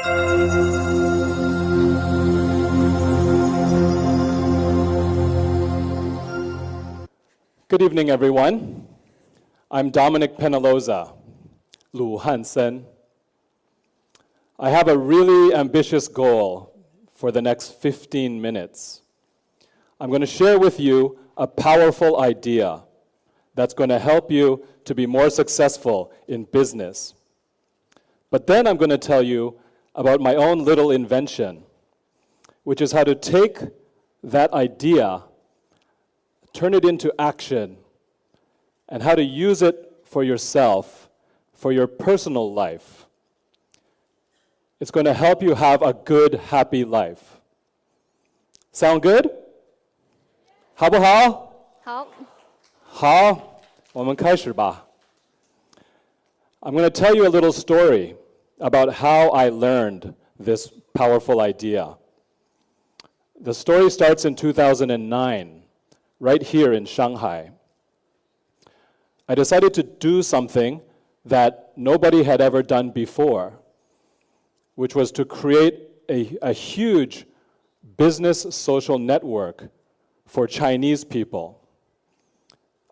Good evening, everyone. I'm Dominic Penaloza, Luijiazui. I have a really ambitious goal for the next 15 minutes. I'm going to share with you a powerful idea that's going to help you to be more successful in business. But then I'm going to tell you about my own little invention, which is how to take that idea, turn it into action, and how to use it for yourself, for your personal life. It's going to help you have a good, happy life. Sound good? 好不好？好。好，我们开始吧。I'm going to tell you a little story about how I learned this powerful idea. The story starts in 2009, right here in Shanghai. I decided to do something that nobody had ever done before, which was to create a huge business social network for Chinese people.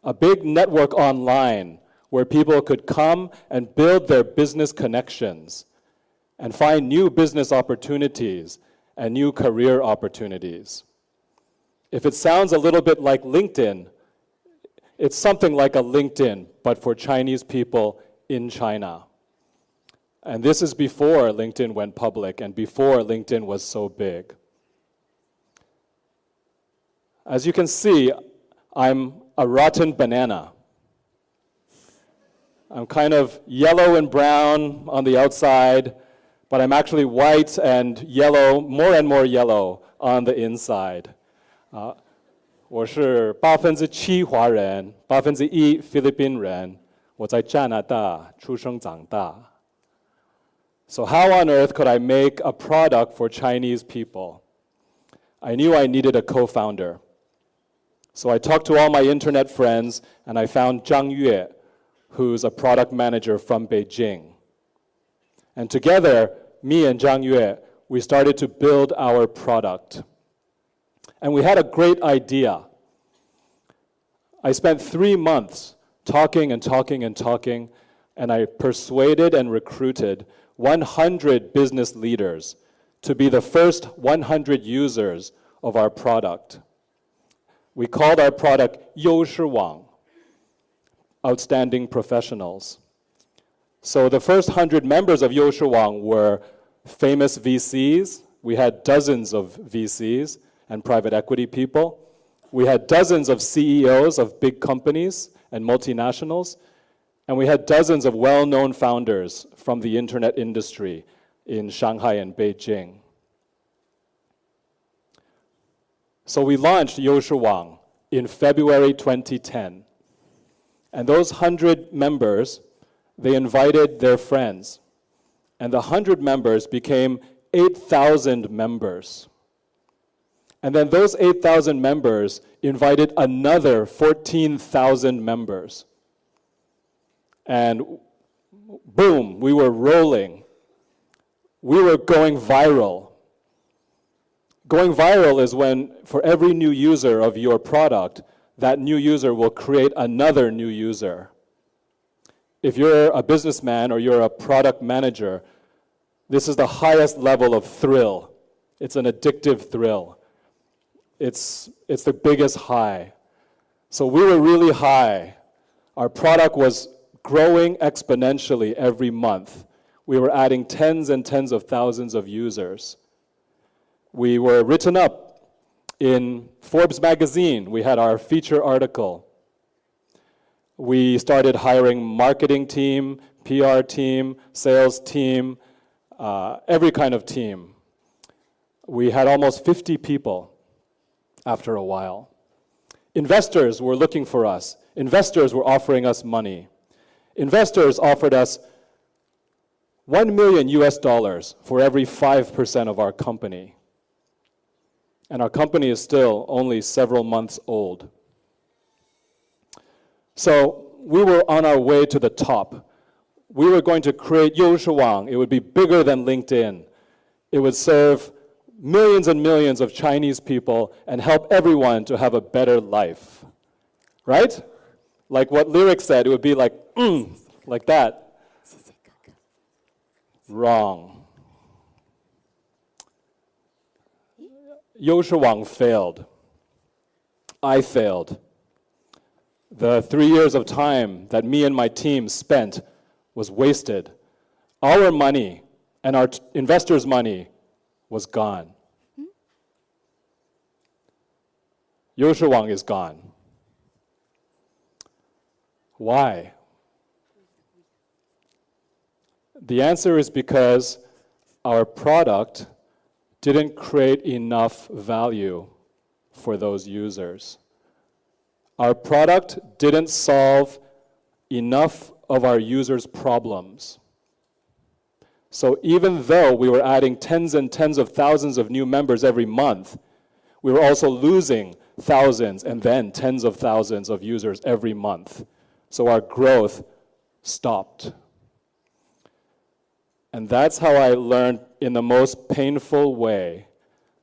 A big network online where people could come and build their business connections and find new business opportunities and new career opportunities. If it sounds a little bit like LinkedIn, it's something like a LinkedIn, but for Chinese people in China. And this is before LinkedIn went public and before LinkedIn was so big. As you can see, I'm a rotten banana. I'm kind of yellow and brown on the outside, but I'm actually white and yellow, more and more yellow on the inside. 我是7%华人，1%菲律宾人。我在加拿大出生长大。So how on earth could I make a product for Chinese people? I knew I needed a co-founder. So I talked to all my internet friends, and I found Zhang Yue, who's a product manager from Beijing. And together, me and Zhang Yue, we started to build our product. And we had a great idea. I spent 3 months talking and talking and talking, and I persuaded and recruited 100 business leaders to be the first 100 users of our product. We called our product 优势网, Outstanding Professionals. So the first 100 members of 优势网 were famous VCs. We had dozens of VCs and private equity people. We had dozens of CEOs of big companies and multinationals. And we had dozens of well-known founders from the internet industry in Shanghai and Beijing. So we launched 优势网 in February 2010. And those 100 members, they invited their friends. And the 100 members became 8,000 members. And then those 8,000 members invited another 14,000 members. And boom, we were rolling. We were going viral. Going viral is when, for every new user of your product, that new user will create another new user. If you're a businessman or you're a product manager, this is the highest level of thrill. It's an addictive thrill. It's the biggest high. So we were really high. Our product was growing exponentially every month. We were adding tens and tens of thousands of users. We were written up in Forbes magazine. We had our feature article. We started hiring marketing team, PR team, sales team, every kind of team. We had almost 50 people after a while. Investors were looking for us. Investors were offering us money. Investors offered us $1 million for every 5% of our company. And our company is still only several months old. So we were on our way to the top. We were going to create 优势网. It would be bigger than LinkedIn. it would serve millions and millions of Chinese people and help everyone to have a better life. Right? Like what Lyric said, it would be like, like that. Wrong. Yoshi Wang failed. I failed. The 3 years of time that me and my team spent was wasted. Our money and our investors' money was gone. Yoshi Wang is gone. Why? The answer is because our product didn't create enough value for those users. Our product didn't solve enough of our users' problems. So even though we were adding tens and tens of thousands of new members every month, we were also losing thousands and then tens of thousands of users every month. So our growth stopped. And that's how I learned in the most painful way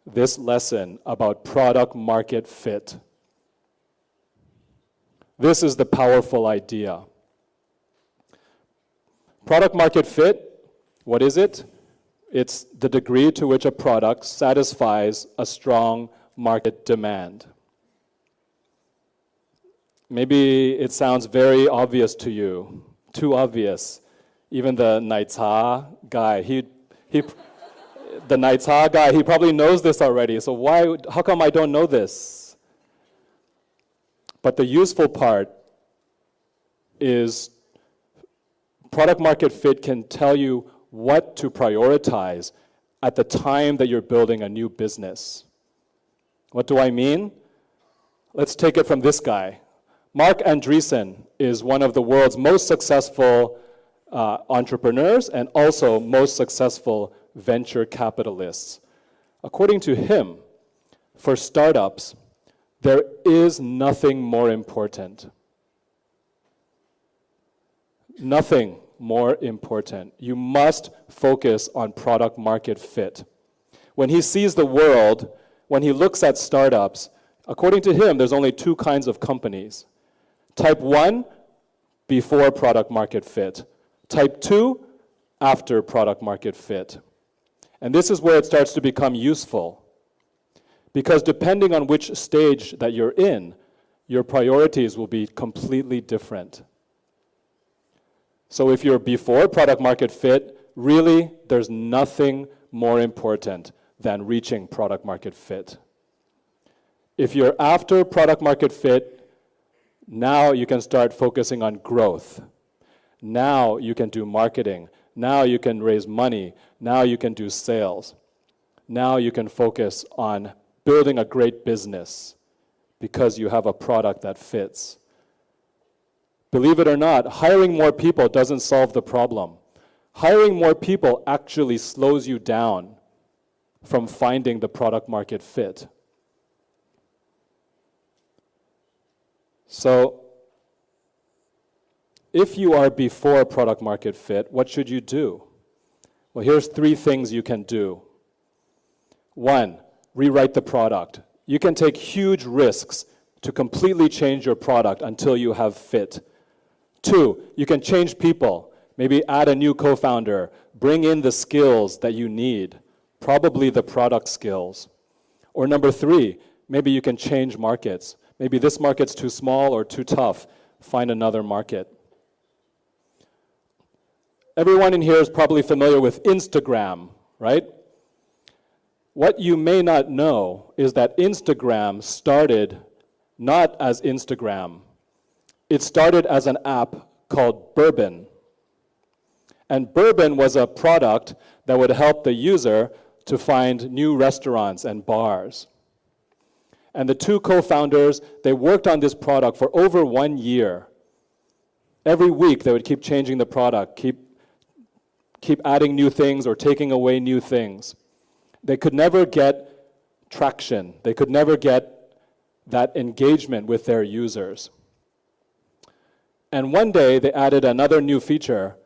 this lesson about product market fit. This is the powerful idea. Product market fit, what is it? It's the degree to which a product satisfies a strong market demand. Maybe it sounds very obvious to you, too obvious. Even the 奶茶 guy, the 奶茶 guy, he probably knows this already. So how come I don't know this? But the useful part is product market fit can tell you what to prioritize at the time that you're building a new business. What do I mean? Let's take it from this guy. Mark Andreessen is one of the world's most successful entrepreneurs and also most successful venture capitalists. According to him, for startups, there is nothing more important. Nothing more important. You must focus on product market fit. When he sees the world, when he looks at startups, according to him, there's only two kinds of companies. Type 1, before product market fit. Type 2, after product market fit. And this is where it starts to become useful. Because depending on which stage that you're in, your priorities will be completely different. So if you're before product market fit, really, there's nothing more important than reaching product market fit. If you're after product market fit, now you can start focusing on growth. Now you can do marketing. Now you can raise money. Now you can do sales. Now you can focus on building a great business because you have a product that fits. Believe it or not, hiring more people doesn't solve the problem. Hiring more people actually slows you down from finding the product market fit. So, if you are before product market fit, what should you do? Well, here's 3 things you can do. 1, rewrite the product. You can take huge risks to completely change your product until you have fit. 2, you can change people. Maybe add a new co-founder. Bring in the skills that you need, probably the product skills. Or number 3, maybe you can change markets. Maybe this market's too small or too tough. Find another market. Everyone in here is probably familiar with Instagram, right? What you may not know is that Instagram started not as Instagram. It started as an app called Bourbon. And Bourbon was a product that would help the user to find new restaurants and bars. And the 2 co-founders, they worked on this product for over 1 year. Every week they would keep changing the product, keep adding new things or taking away new things. They could never get traction. They could never get that engagement with their users. And one day they added another new feature.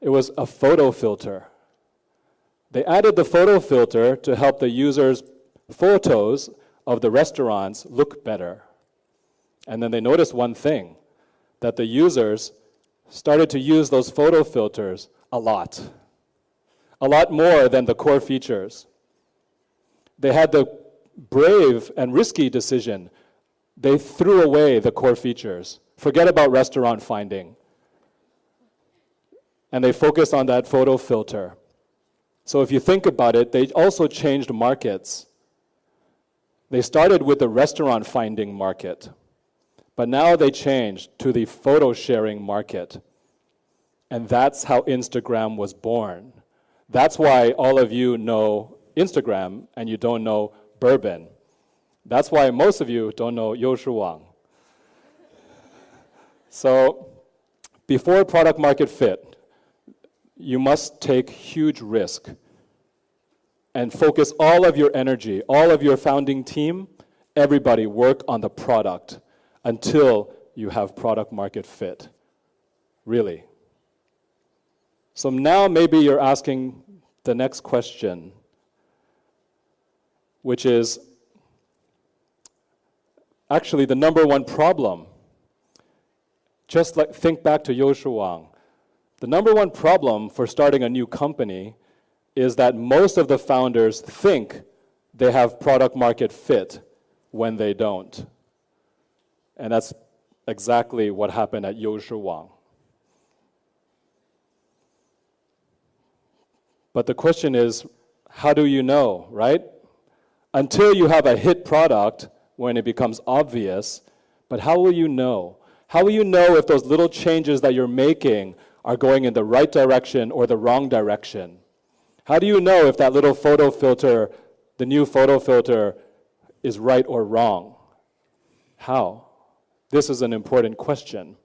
It was a photo filter. They added the photo filter to help the users' photos of the restaurants look better. And then they noticed one thing, that the users started to use those photo filters a lot more than the core features. They had the brave and risky decision. They threw away the core features. Forget about restaurant finding. And they focused on that photo filter. So if you think about it, they also changed markets. They started with the restaurant finding market, but now they changed to the photo sharing market. And that's how Instagram was born. That's why all of you know Instagram and you don't know bourbon. That's why most of you don't know Youshi Wang. So before product market fit, you must take huge risk and focus all of your energy, all of your founding team, everybody work on the product until you have product market fit. Really. So now maybe you're asking the next question, which is actually the number one problem. Just like think back to Youshi Wang. The number one problem for starting a new company is that most of the founders think they have product market fit when they don't. And that's exactly what happened at Youshi Wang. But the question is, how do you know, right? Until you have a hit product, when it becomes obvious, but how will you know? How will you know if those little changes that you're making are going in the right direction or the wrong direction? How do you know if that little photo filter, the new photo filter, is right or wrong? How? This is an important question.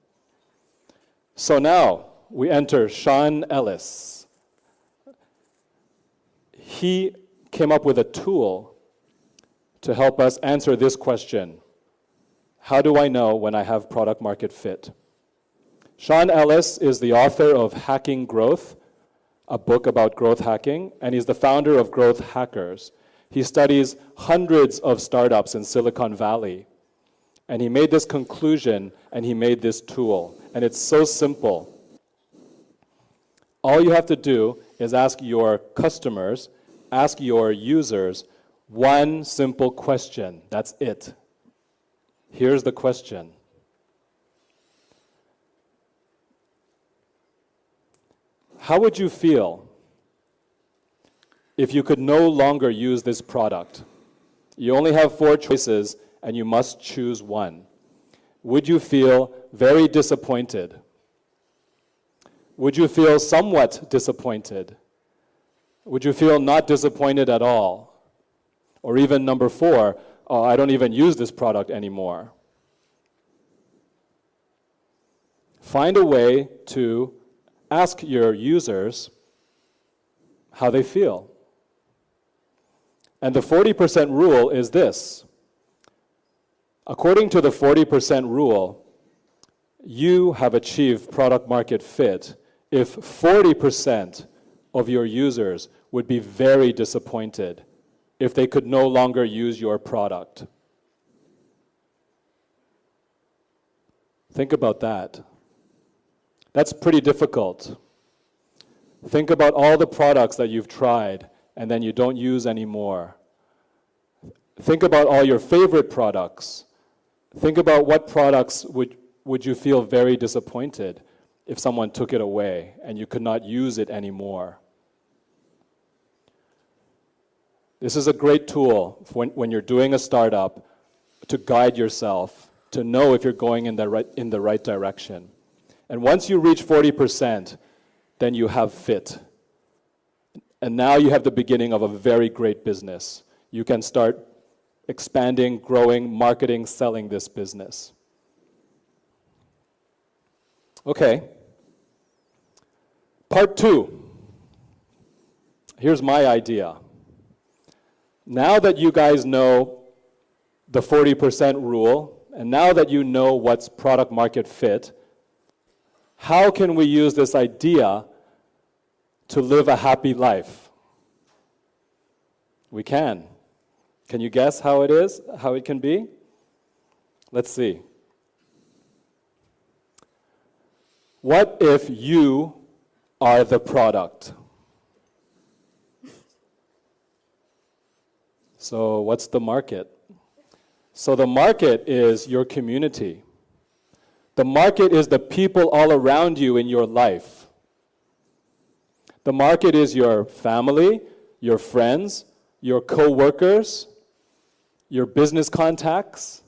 So now we enter Sean Ellis. He came up with a tool to help us answer this question. How do I know when I have product market fit? Sean Ellis is the author of Hacking Growth, a book about growth hacking, and he's the founder of Growth Hackers. He studies hundreds of startups in Silicon Valley. And he made this conclusion, and he made this tool. And it's so simple. All you have to do is ask your customers, ask your users, one simple question. That's it. Here's the question. How would you feel if you could no longer use this product? You only have 4 choices and you must choose one. Would you feel very disappointed? Would you feel somewhat disappointed? Would you feel not disappointed at all? Or even number 4, oh, I don't even use this product anymore. Find a way to ask your users how they feel. And the 40% rule is this. According to the 40% rule, you have achieved product market fit if 40% of your users would be very disappointed if they could no longer use your product. Think about that. That's pretty difficult. Think about all the products that you've tried and then you don't use anymore. Think about all your favorite products. Think about what products would you feel very disappointed if someone took it away and you could not use it anymore. This is a great tool when you're doing a startup to guide yourself, to know if you're going in the right direction. And once you reach 40%, then you have fit. And now you have the beginning of a very great business. You can start expanding, growing, marketing, selling this business. Okay. Part 2. Here's my idea. Now that you guys know the 40% rule, and now that you know what's product market fit, how can we use this idea to live a happy life? We can. Can you guess how it is, how it can be? Let's see. What if you are the product? So what's the market? So the market is your community. The market is the people all around you in your life. The market is your family, your friends, your co-workers, your business contacts.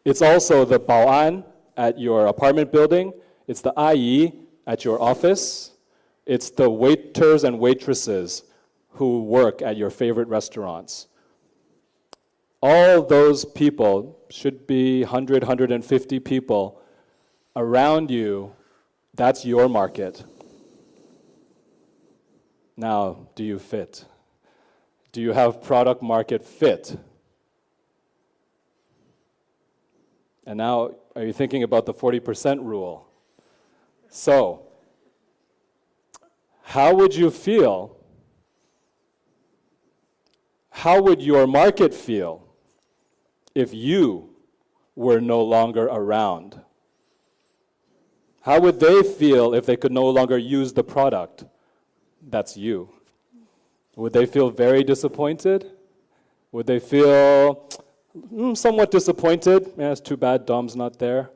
It's also the baoan at your apartment building. It's the ayi at your office. It's the waiters and waitresses who work at your favorite restaurants. All those people should be 100, 150 people around you. That's your market. Now, do you fit? Do you have product market fit? And now, are you thinking about the 40% rule? So, how would you feel? How would your market feel if you were no longer around? How would they feel if they could no longer use the product? That's you. Would they feel very disappointed? Would they feel somewhat disappointed? Yeah, it's too bad Dom's not there.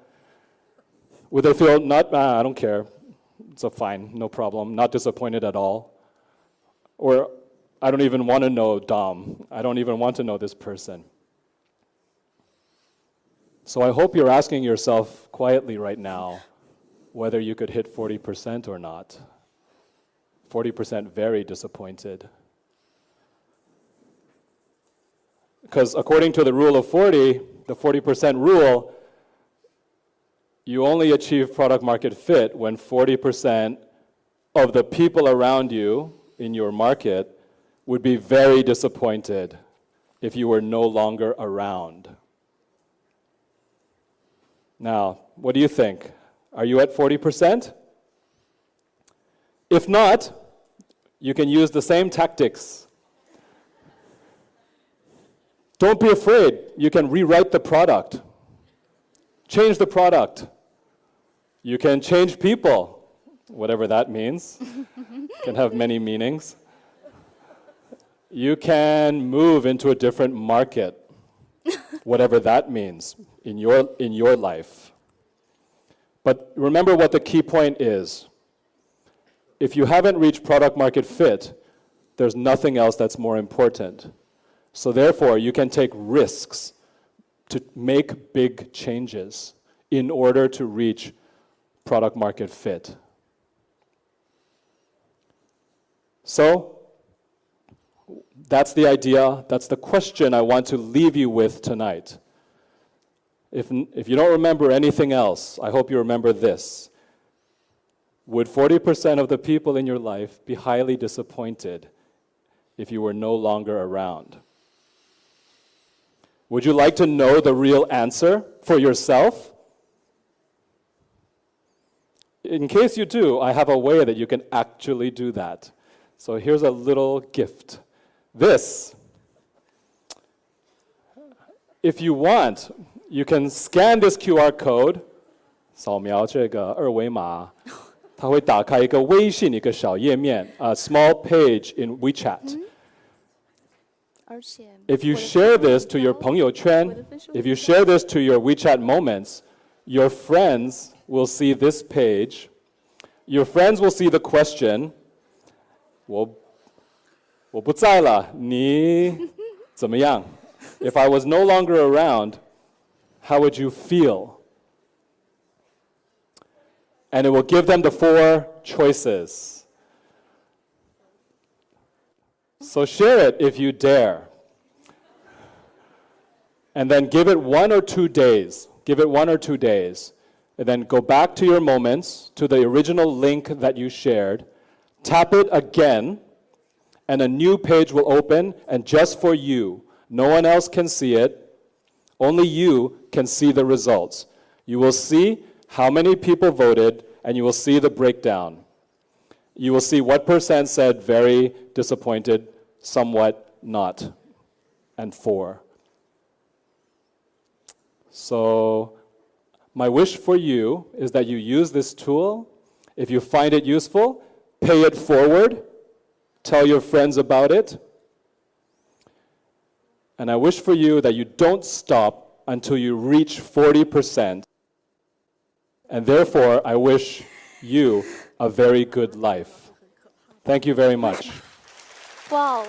Would they feel I don't care, it's fine, no problem, not disappointed at all? Or I don't even want to know Dom. I don't even want to know this person. So I hope you're asking yourself quietly right now whether you could hit 40% or not. 40% very disappointed. Because according to the rule of 40, the 40% rule, you only achieve product market fit when 40% of the people around you in your market would be very disappointed if you were no longer around. Now, what do you think? Are you at 40%? If not, you can use the same tactics. Don't be afraid. You can rewrite the product. Change the product. You can change people, whatever that means. Can have many meanings. You can move into a different market, whatever that means in your life. But remember what the key point is. If you haven't reached product market fit, there's nothing else that's more important. So therefore, you can take risks to make big changes in order to reach product market fit. So, that's the idea, that's the question I want to leave you with tonight. If you don't remember anything else, I hope you remember this. Would 40% of the people in your life be highly disappointed if you were no longer around? Would you like to know the real answer for yourself? In case you do, I have a way that you can actually do that. So here's a little gift. This, if you want, you can scan this QR code, 扫描这个二维码，它会打开一个微信一个小页面, a small page in WeChat. If you share this to your 朋友圈, if you share this to your WeChat moments, your friends will see this page. Your friends will see the question, 我不在了，你怎么样? If I was no longer around, how would you feel? And it will give them the 4 choices. So share it if you dare. And then give it 1 or 2 days. Give it 1 or 2 days. And then go back to your moments, to the original link that you shared. Tap it again, and a new page will open, and just for you. No one else can see it. Only you can see the results. You will see how many people voted, and you will see the breakdown. You will see what percent said very disappointed, somewhat not, and for. So my wish for you is that you use this tool. If you find it useful, pay it forward. Tell your friends about it. And I wish for you that you don't stop until you reach 40%. And therefore, I wish you a very good life. Thank you very much. Wow.